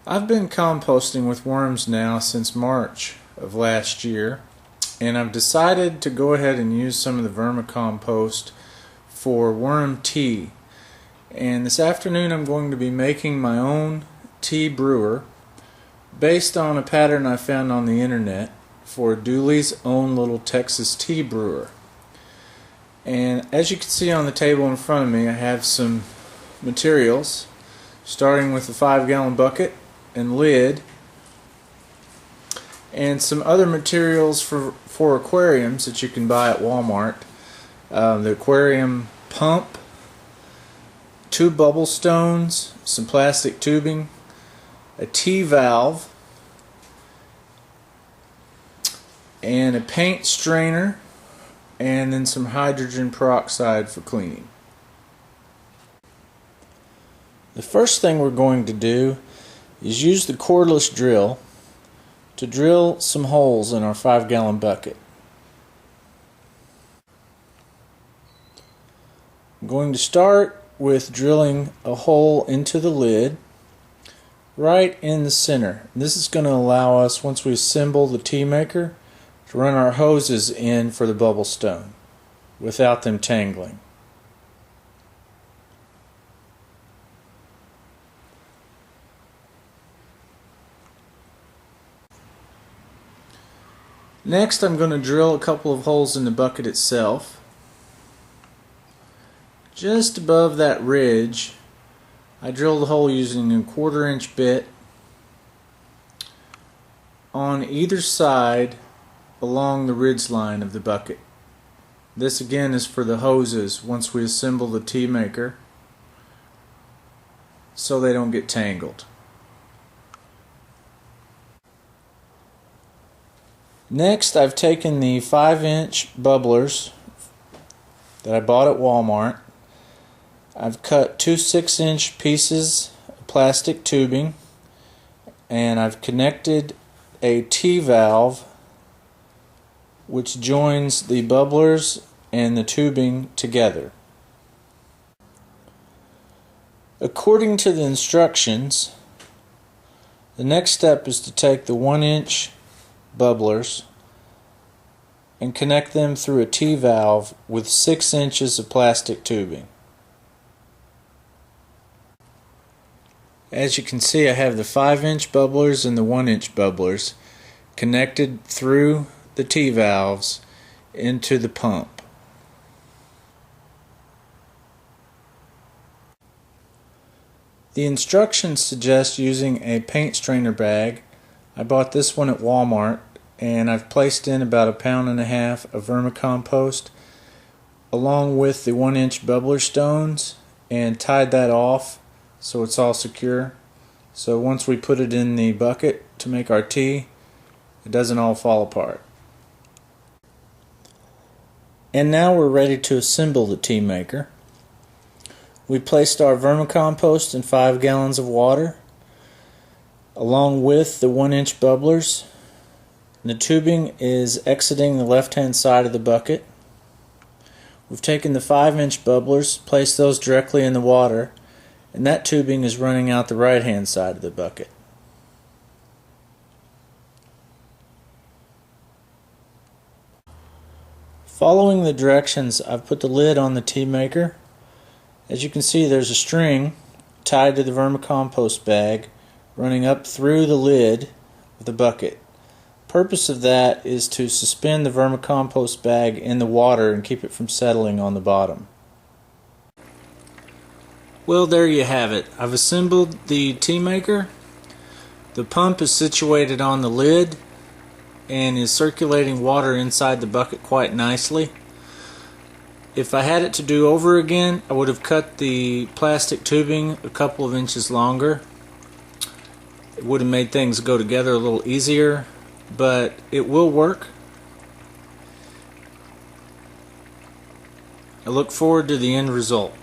I've been composting with worms now since March of last year, and I've decided to go ahead and use some of the vermicompost for worm tea. And this afternoon I'm going to be making my own tea brewer based on a pattern I found on the internet for Deuley's own little Texas tea brewer. And as you can see on the table in front of me, I have some materials, starting with a 5-gallon bucket and lid, and some other materials for aquariums that you can buy at Walmart. The aquarium pump, 2 bubble stones, some plastic tubing, a T valve, and a paint strainer, and then some hydrogen peroxide for cleaning. The first thing we're going to do is use the cordless drill to drill some holes in our 5-gallon bucket. I'm going to start with drilling a hole into the lid right in the center. This is going to allow us, once we assemble the tea maker, to run our hoses in for the bubble stone without them tangling. Next, I'm going to drill a couple of holes in the bucket itself. Just above that ridge, I drilled the hole using a 1/4-inch bit on either side along the ridge line of the bucket. This again is for the hoses once we assemble the tea maker, so they don't get tangled. Next, I've taken the 5-inch bubblers that I bought at Walmart. I've cut 2 6-inch pieces of plastic tubing, and I've connected a T valve which joins the bubblers and the tubing together. According to the instructions, the next step is to take the 1-inch bubblers and connect them through a T valve with 6 inches of plastic tubing. As you can see, I have the 5-inch bubblers and the 1-inch bubblers connected through the T valves into the pump. The instructions suggest using a paint strainer bag. I bought this one at Walmart, and I've placed in about 1.5 pounds of vermicompost along with the 1-inch bubbler stones and tied that off so it's all secure. So once we put it in the bucket to make our tea, it doesn't all fall apart. And now we're ready to assemble the tea maker. We placed our vermicompost in 5 gallons of water along with the 1-inch bubblers. The tubing is exiting the left-hand side of the bucket. We've taken the 5-inch bubblers, placed those directly in the water, and that tubing is running out the right-hand side of the bucket. Following the directions, I've put the lid on the tea maker. As you can see, there's a string tied to the vermicompost bag running up through the lid of the bucket. The purpose of that is to suspend the vermicompost bag in the water and keep it from settling on the bottom. Well, there you have it. I've assembled the tea maker. The pump is situated on the lid and is circulating water inside the bucket quite nicely. If I had it to do over again, I would have cut the plastic tubing a couple of inches longer. It would have made things go together a little easier, but it will work. I look forward to the end result.